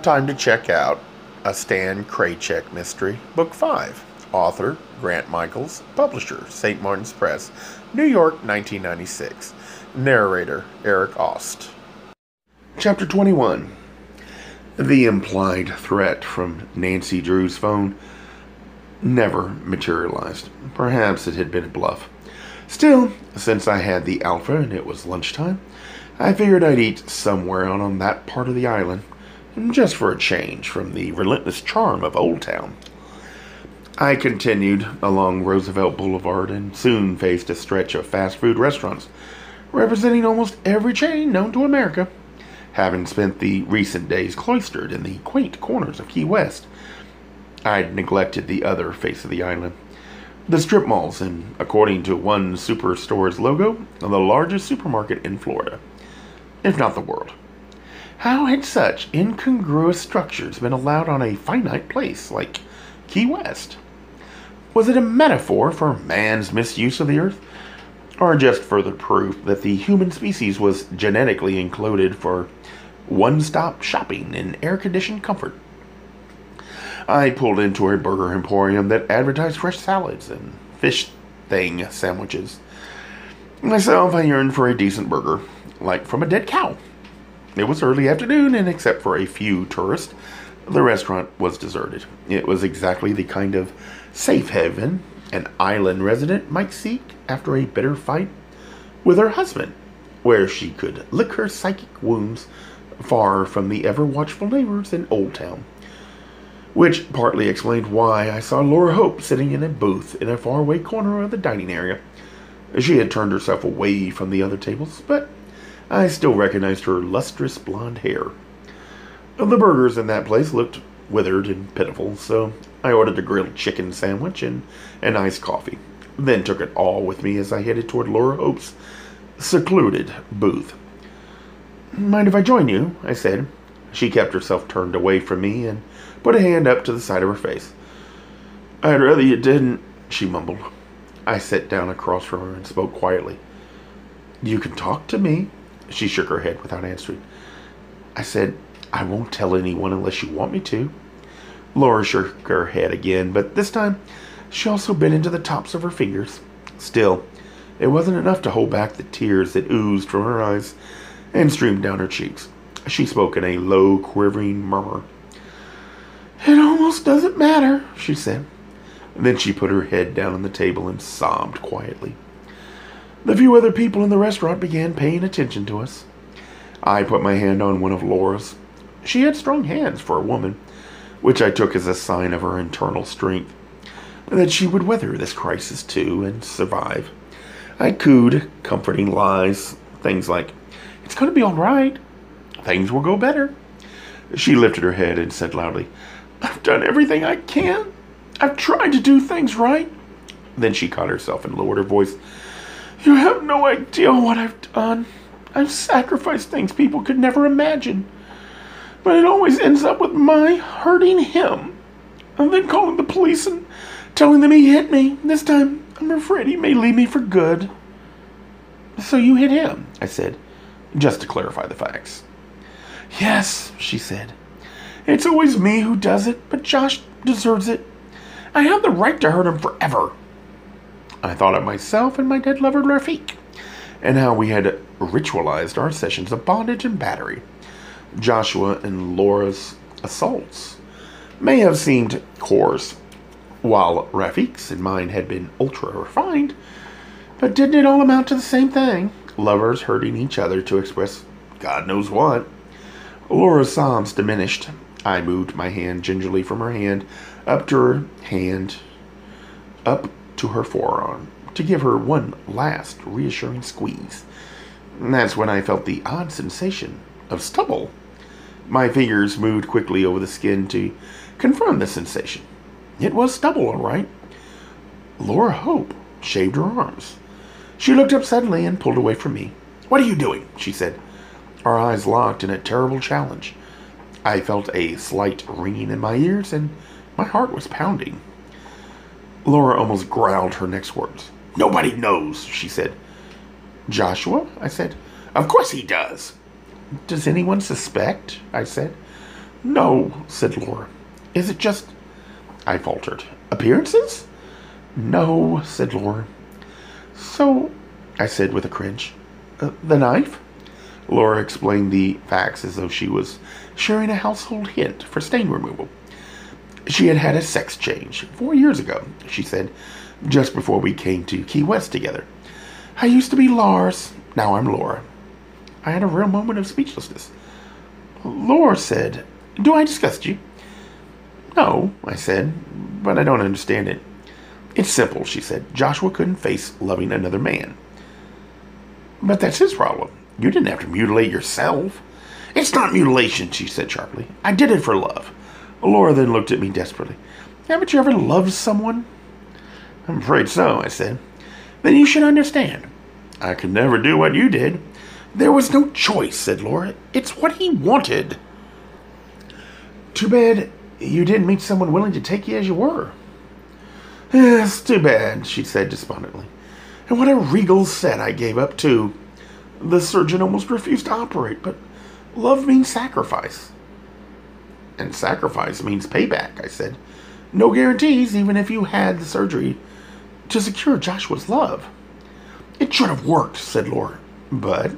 Time to check out A Stan Kraychik Mystery, Book 5. Author, Grant Michaels. Publisher, St. Martin's Press, New York, 1996. Narrator, Eric Aust. Chapter 21. The implied threat from Nancy Drew's phone never materialized. Perhaps it had been a bluff. Still, since I had the Alpha and it was lunchtime, I figured I'd eat somewhere out on that part of the island, just for a change from the relentless charm of Old Town. I continued along Roosevelt Boulevard and soon faced a stretch of fast food restaurants, representing almost every chain known to America. Having spent the recent days cloistered in the quaint corners of Key West, I'd neglected the other face of the island, the strip malls, and, according to one superstore's logo, the largest supermarket in Florida, if not the world. How had such incongruous structures been allowed on a finite place like Key West? Was it a metaphor for man's misuse of the earth, or just further proof that the human species was genetically encoded for one-stop shopping in air-conditioned comfort? I pulled into a burger emporium that advertised fresh salads and fish thing sandwiches. Myself, I yearned for a decent burger, like from a dead cow. It was early afternoon, and except for a few tourists, the restaurant was deserted. It was exactly the kind of safe haven an island resident might seek after a bitter fight with her husband, where she could lick her psychic wounds far from the ever-watchful neighbors in Old Town. Which partly explained why I saw Laura Hope sitting in a booth in a faraway corner of the dining area. She had turned herself away from the other tables, but I still recognized her lustrous blonde hair. The burgers in that place looked withered and pitiful, so I ordered a grilled chicken sandwich and an iced coffee, then took it all with me as I headed toward Laura Hope's secluded booth. "Mind if I join you?" I said. She kept herself turned away from me and put a hand up to the side of her face. "I'd rather you didn't," she mumbled. I sat down across from her and spoke quietly. "You can talk to me." She shook her head without answering. I said, "I won't tell anyone unless you want me to." Laura shook her head again, but this time she also bit into the tops of her fingers. Still, it wasn't enough to hold back the tears that oozed from her eyes and streamed down her cheeks. She spoke in a low, quivering murmur. "It almost doesn't matter," she said. Then she put her head down on the table and sobbed quietly. The few other people in the restaurant began paying attention to us. I put my hand on one of Laura's. She had strong hands for a woman, which I took as a sign of her internal strength, that she would weather this crisis too and survive. I cooed comforting lies, things like, "It's going to be all right. Things will go better." She lifted her head and said loudly, "I've done everything I can. I've tried to do things right." Then she caught herself and lowered her voice. "You have no idea what I've done. I've sacrificed things people could never imagine. But it always ends up with my hurting him. And then calling the police and telling them he hit me. This time, I'm afraid he may leave me for good." "So you hit him?" I said, just to clarify the facts. "Yes," she said. "It's always me who does it, but Josh deserves it. I have the right to hurt him forever." I thought of myself and my dead lover Rafik, and how we had ritualized our sessions of bondage and battery. Joshua and Laura's assaults may have seemed coarse, while Rafik's and mine had been ultra-refined, but didn't it all amount to the same thing? Lovers hurting each other to express God knows what. Laura's sobs diminished. I moved my hand gingerly from her hand up to her forearm to give her one last reassuring squeeze. That's when I felt the odd sensation of stubble. My fingers moved quickly over the skin to confirm the sensation. It was stubble, all right. Laura Hope shaved her arms. She looked up suddenly and pulled away from me. "What are you doing?" she said. Our eyes locked in a terrible challenge. I felt a slight ringing in my ears, and my heart was pounding. Laura almost growled her next words. "Nobody knows," she said. "Joshua?" I said. "Of course he does." "Does anyone suspect?" I said. No, said Laura. Is it just... I faltered. Appearances? No, said Laura. So, I said with a cringe, the knife? Laura explained the facts as though she was sharing a household hint for stain removal. She had had a sex change 4 years ago, she said, just before we came to Key West together. I used to be Lars, now I'm Laura. I had a real moment of speechlessness. Laura said, do I disgust you? No, I said, but I don't understand it. It's simple, she said. Joshua couldn't face loving another man. But that's his problem. You didn't have to mutilate yourself. It's not mutilation, she said sharply. I did it for love. Laura then looked at me desperately. Haven't you ever loved someone? I'm afraid so, I said. Then you should understand. I could never do what you did. There was no choice, said Laura. It's what he wanted. Too bad you didn't meet someone willing to take you as you were. Yes, too bad, she said despondently. And what a regal set I gave up, too. The surgeon almost refused to operate, but love means sacrifice. And sacrifice means payback, I said. No guarantees, even if you had the surgery to secure Joshua's love. It should have worked, said Laura. But,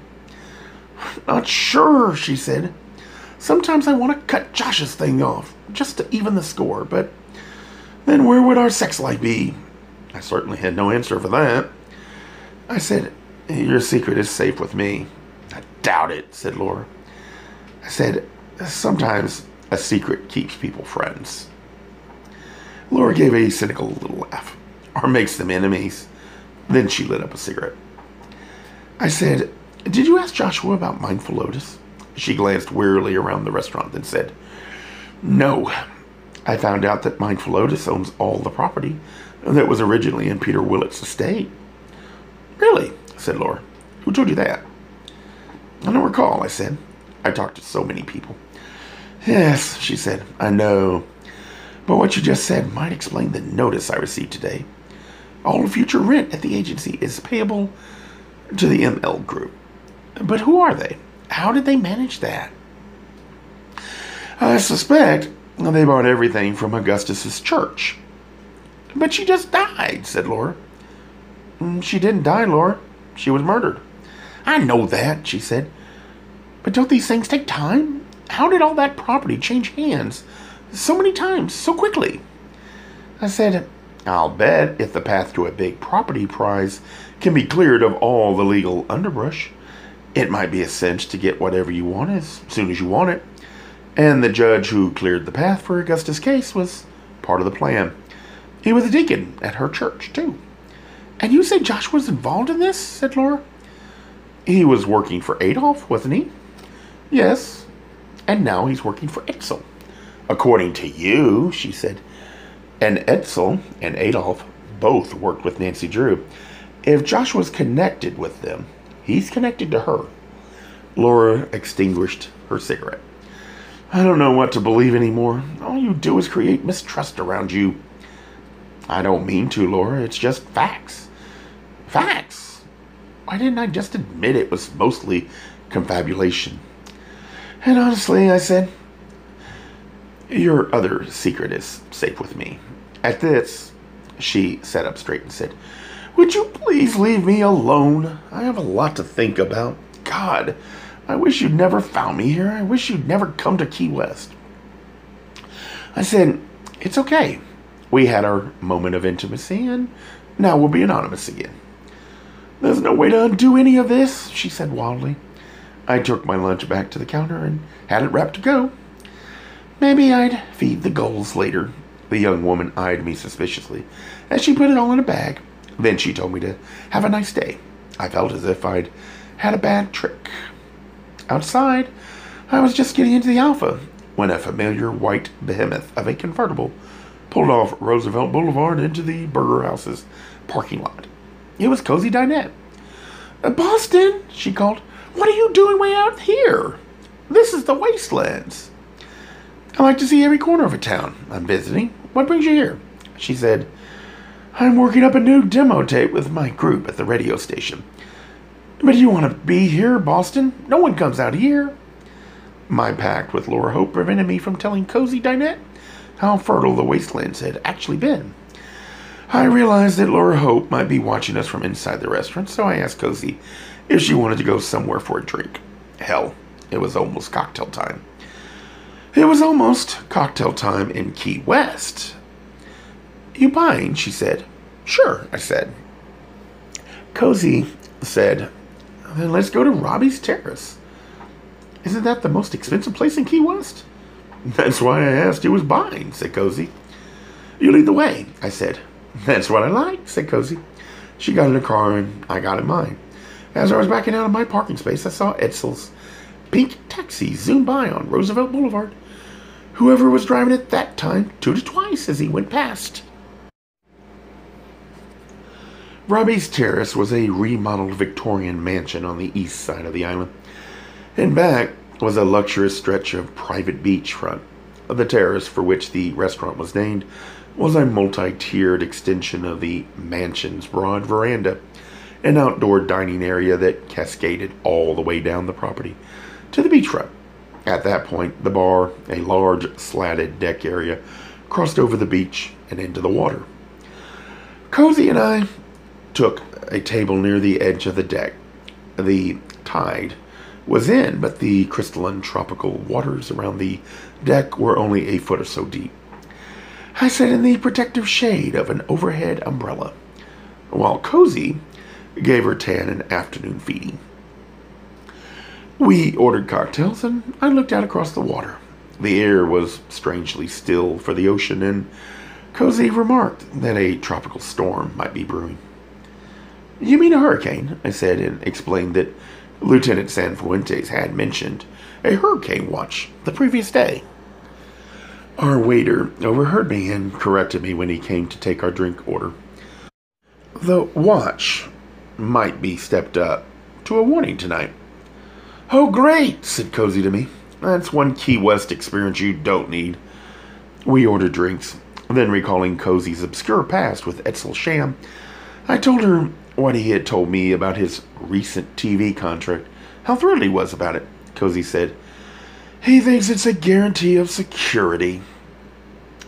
not sure, she said. Sometimes I want to cut Josh's thing off, just to even the score, but then where would our sex life be? I certainly had no answer for that. I said, your secret is safe with me. I doubt it, said Laura. I said, sometimes a secret keeps people friends. Laura gave a cynical little laugh. Or makes them enemies. Then she lit up a cigarette. I said, did you ask Joshua about Mindful Lotus? She glanced wearily around the restaurant, then said, no. I found out that Mindful Lotus owns all the property that was originally in Peter Willits' estate. Really? Said Laura. Who told you that? I don't recall, I said. I talked to so many people. Yes, she said, I know. But what you just said might explain the notice I received today. All future rent at the agency is payable to the ML group. But who are they? How did they manage that? I suspect they bought everything from Augustus's church. But she just died, said Laura. She didn't die, Laura. She was murdered. I know that, she said. But don't these things take time? How did all that property change hands so many times, so quickly? I said, I'll bet if the path to a big property prize can be cleared of all the legal underbrush, it might be a cinch to get whatever you want as soon as you want it. And the judge who cleared the path for Augusta's case was part of the plan. He was a deacon at her church, too. And you say Josh was involved in this? Said Laura. He was working for Adolf, wasn't he? Yes. And now he's working for Edsel. According to you, she said. And Edsel and Adolf both worked with Nancy Drew. If Josh was connected with them, he's connected to her. Laura extinguished her cigarette. I don't know what to believe anymore. All you do is create mistrust around you. I don't mean to, Laura. It's just facts. Facts? Why didn't I just admit it was mostly confabulation? And honestly, I said, your other secret is safe with me. At this, she sat up straight and said, would you please leave me alone? I have a lot to think about. God, I wish you'd never found me here. I wish you'd never come to Key West. I said, it's okay. We had our moment of intimacy, and now we'll be anonymous again. There's no way to undo any of this, she said wildly. I took my lunch back to the counter and had it wrapped to go. Maybe I'd feed the gulls later. The young woman eyed me suspiciously as she put it all in a bag. Then she told me to have a nice day. I felt as if I'd had a bad trick. Outside, I was just getting into the Alpha when a familiar white behemoth of a convertible pulled off Roosevelt Boulevard into the Burger House's parking lot. It was Cozy Dinette. Boston, she called. What are you doing way out here? This is the Wastelands. I like to see every corner of a town I'm visiting. What brings you here? She said, I'm working up a new demo tape with my group at the radio station. But you want to be here, Boston? No one comes out here. My pact with Laura Hope prevented me from telling Cozy Dinette how fertile the wastelands had actually been. I realized that Laura Hope might be watching us from inside the restaurant, so I asked Cozy if she wanted to go somewhere for a drink. Hell, it was almost cocktail time. It was almost cocktail time in Key West. You buying? She said. Sure, I said. Cozy said, then let's go to Robbie's Terrace. Isn't that the most expensive place in Key West? That's why I asked who was buying, said Cozy. You lead the way, I said. That's what I like, said Cozy. She got in her car and I got in mine. As I was backing out of my parking space, I saw Edsel's pink taxi zoom by on Roosevelt Boulevard. Whoever was driving it that time tooted twice as he went past. Robbie's Terrace was a remodeled Victorian mansion on the east side of the island. In back was a luxurious stretch of private beachfront. The terrace, for which the restaurant was named, was a multi-tiered extension of the mansion's broad veranda, an outdoor dining area that cascaded all the way down the property to the beachfront. At that point, the bar, a large slatted deck area, crossed over the beach and into the water. Cozy and I took a table near the edge of the deck. The tide was in, but the crystalline tropical waters around the deck were only a foot or so deep. I sat in the protective shade of an overhead umbrella, while Cozy gave her tan an afternoon feeding. We ordered cocktails, and I looked out across the water. The air was strangely still for the ocean, and Cozy remarked that a tropical storm might be brewing. You mean a hurricane? I said, and explained that Lieutenant Sanfuentes had mentioned a hurricane watch the previous day. Our waiter overheard me and corrected me when he came to take our drink order. The watch might be stepped up to a warning tonight. Oh, great, said Cozy to me. That's one Key West experience you don't need. We ordered drinks. Then, recalling Cozy's obscure past with Edsel Sham, I told her what he had told me about his recent TV contract, how thrilled he was about it. Cozy said, he thinks it's a guarantee of security.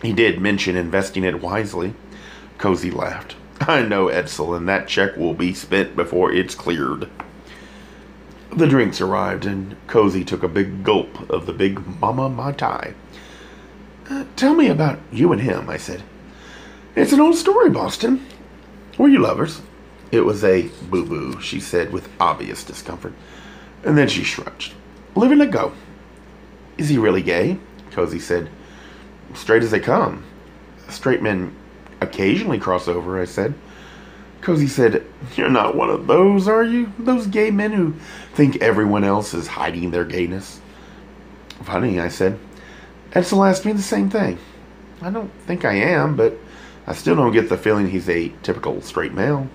He did mention investing it wisely. Cozy laughed. I know, Edsel, and that check will be spent before it's cleared. The drinks arrived, and Cozy took a big gulp of the Big Mama Mai Tai. Tell me about you and him, I said. It's an old story, Boston. Were you lovers? It was a boo-boo, she said with obvious discomfort. And then she shrugged. Live and let go. Is he really gay? Cozy said. Straight as they come. Straight men occasionally cross over, I said. Cozy said, you're not one of those, are you? Those gay men who think everyone else is hiding their gayness. Funny, I said. Edsel asked me the same thing. I don't think I am, but I still don't get the feeling he's a typical straight male.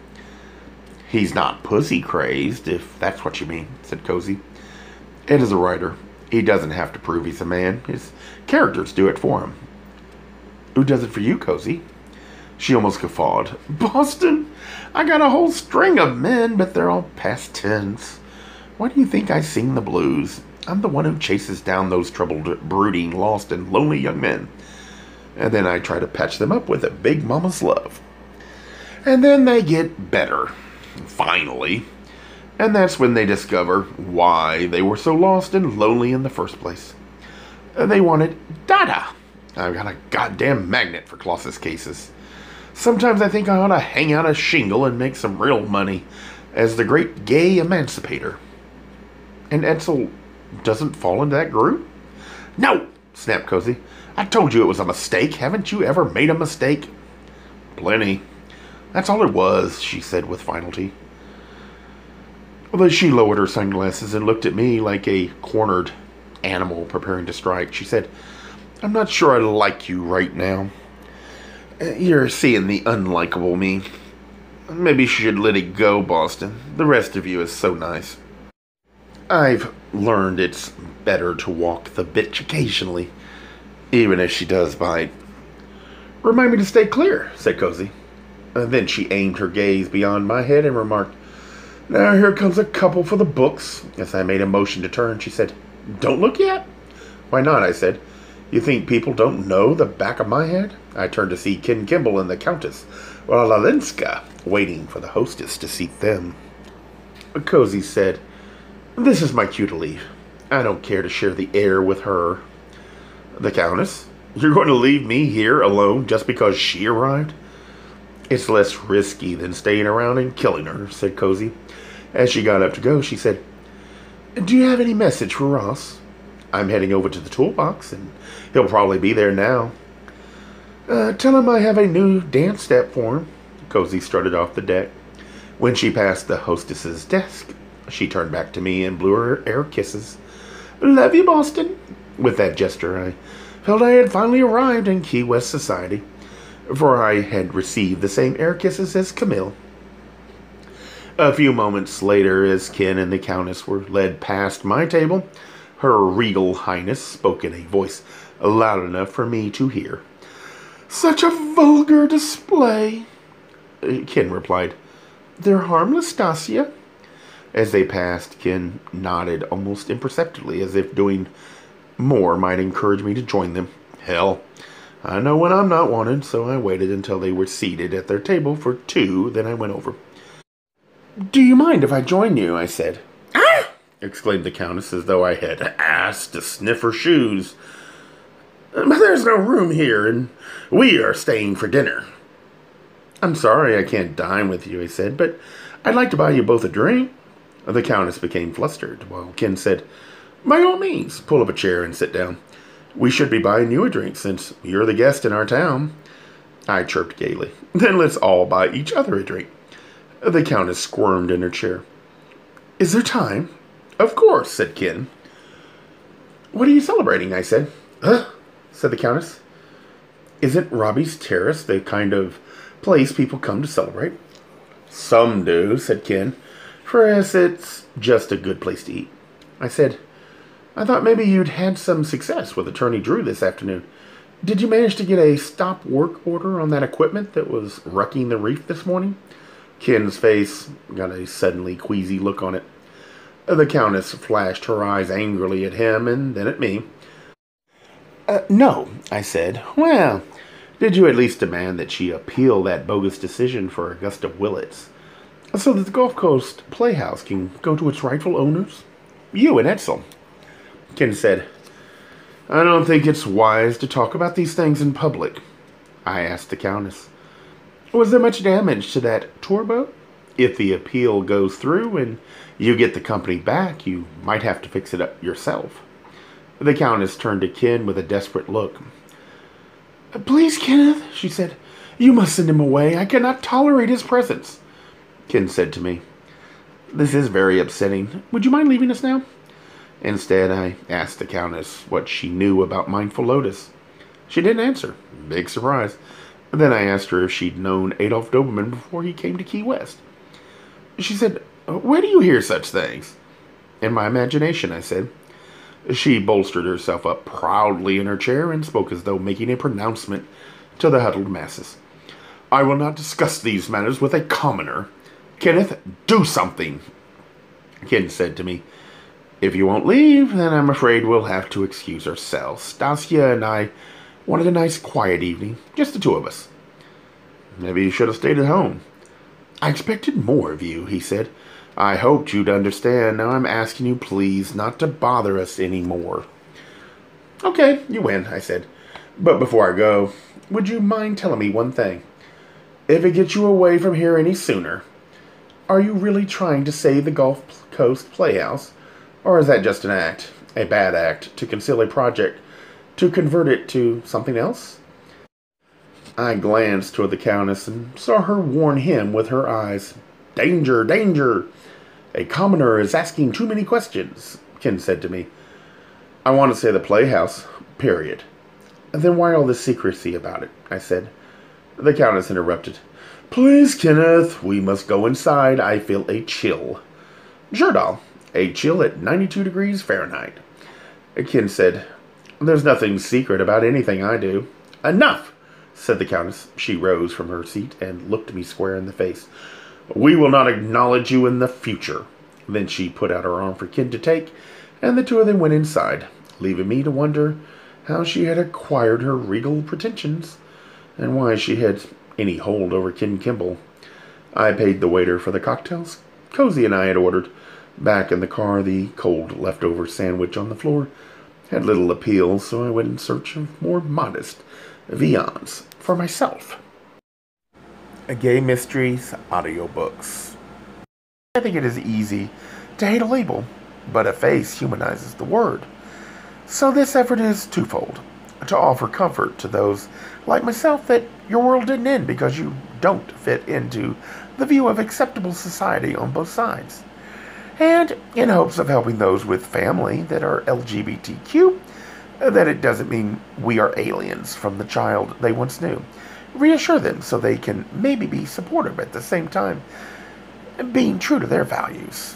He's not pussy crazed, if that's what you mean, said Cozy. Ed is a writer. He doesn't have to prove he's a man. His characters do it for him. Who does it for you, Cozy? She almost guffawed. Boston? I got a whole string of men, but they're all past tense. Why do you think I sing the blues? I'm the one who chases down those troubled, brooding, lost, and lonely young men. And then I try to patch them up with a big mama's love. And then they get better. Finally. And that's when they discover why they were so lost and lonely in the first place. They wanted dada. I've got a goddamn magnet for Colossus cases. Sometimes I think I ought to hang out a shingle and make some real money as the great gay emancipator. And Edsel doesn't fall into that group? No, snapped Cozy. I told you it was a mistake. Haven't you ever made a mistake? Plenty. That's all it was, she said with finality. Although she lowered her sunglasses and looked at me like a cornered animal preparing to strike. She said, I'm not sure I like you right now. You're seeing the unlikable me. Maybe you should let it go, Boston. The rest of you is so nice. I've learned it's better to walk the bitch occasionally, even if she does bite. Remind me to stay clear, said Cozy. Then she aimed her gaze beyond my head and remarked, Now here comes a couple for the books. As I made a motion to turn, she said, Don't look yet. Why not? I said. You think people don't know the back of my head? I turned to see Ken Kimball and the Countess Walalinska waiting for the hostess to seat them. Cozy said, This is my cue to leave. I don't care to share the air with her. The Countess? You're going to leave me here alone just because she arrived? It's less risky than staying around and killing her, said Cozy. As she got up to go, she said, Do you have any message for Ross? I'm heading over to the toolbox, and he'll probably be there now. Tell him I have a new dance step for him. Cozy strutted off the deck. When she passed the hostess's desk, she turned back to me and blew her air kisses. Love you, Boston. With that gesture, I felt I had finally arrived in Key West society, for I had received the same air kisses as Camille. A few moments later, as Ken and the Countess were led past my table, Her Regal Highness spoke in a voice loud enough for me to hear. Such a vulgar display. Ken replied, They're harmless, Stasia. As they passed, Ken nodded almost imperceptibly, as if doing more might encourage me to join them. Hell, I know when I'm not wanted, so I waited until they were seated at their table for two, then I went over. Do you mind if I join you? I said. Ah! Exclaimed the Countess, as though I had asked to sniff her shoes. But there's no room here, and we are staying for dinner. I'm sorry I can't dine with you, I said, but I'd like to buy you both a drink. The Countess became flustered, while Ken said, By all means, pull up a chair and sit down. We should be buying you a drink, since you're the guest in our town. I chirped gaily. Then let's all buy each other a drink. The Countess squirmed in her chair. Is there time? Of course, said Ken. What are you celebrating? I said. Huh? Said the Countess. Isn't Robbie's Terrace the kind of place people come to celebrate? Some do, said Ken. For us, it's just a good place to eat. I said, I thought maybe you'd had some success with Attorney Drew this afternoon. Did you manage to get a stop work order on that equipment that was wrecking the reef this morning? Ken's face got a suddenly queasy look on it. The Countess flashed her eyes angrily at him and then at me. No, I said. Well, did you at least demand that she appeal that bogus decision for Augusta Willits, so that the Gulf Coast Playhouse can go to its rightful owners? You and Edsel. Ken said, I don't think it's wise to talk about these things in public. I asked the Countess, was there much damage to that tour boat? If the appeal goes through and you get the company back, you might have to fix it up yourself. The Countess turned to Ken with a desperate look. Please, Kenneth, she said, you must send him away. I cannot tolerate his presence. Ken said to me, This is very upsetting. Would you mind leaving us now? Instead, I asked the Countess what she knew about Mindful Lotus. She didn't answer. Big surprise. Then I asked her if she'd known Adolf Doberman before he came to Key West. She said, Where do you hear such things? In my imagination, I said. She bolstered herself up proudly in her chair and spoke as though making a pronouncement to the huddled masses. I will not discuss these matters with a commoner. Kenneth, do something. Ken said to me, If you won't leave, then I'm afraid we'll have to excuse ourselves. Stasia and I wanted a nice quiet evening, just the two of us. Maybe you should have stayed at home. I expected more of you, he said. I hoped you'd understand. Now I'm asking you, please, not to bother us anymore. Okay, you win, I said. But before I go, would you mind telling me one thing? If it gets you away from here any sooner, are you really trying to save the Gulf Coast Playhouse? Or is that just an act, a bad act, to conceal a project, to convert it to something else? I glanced toward the Countess and saw her warn him with her eyes. Danger, danger! A commoner is asking too many questions, Ken said to me. I want to say the Playhouse, period. Then why all this secrecy about it? I said. The Countess interrupted. Please, Kenneth, we must go inside. I feel a chill. Sure, doll. A chill at 92 degrees Fahrenheit. Ken said, There's nothing secret about anything I do. Enough, said the Countess. She rose from her seat and looked me square in the face. We will not acknowledge you in the future. Then she put out her arm for Ken to take, and the two of them went inside, leaving me to wonder how she had acquired her regal pretensions and why she had any hold over Ken Kimball. I paid the waiter for the cocktails Cozy and I had ordered. Back in the car, the cold leftover sandwich on the floor had little appeal, so I went in search of more modest viands for myself. Gay Mysteries audiobooks. I think it is easy to hate a label, but a face humanizes the word. So this effort is twofold: to offer comfort to those like myself that your world didn't end because you don't fit into the view of acceptable society on both sides, and in hopes of helping those with family that are LGBTQ, that it doesn't mean we are aliens from the child they once knew. Reassure them so they can maybe be supportive at the same time, being true to their values.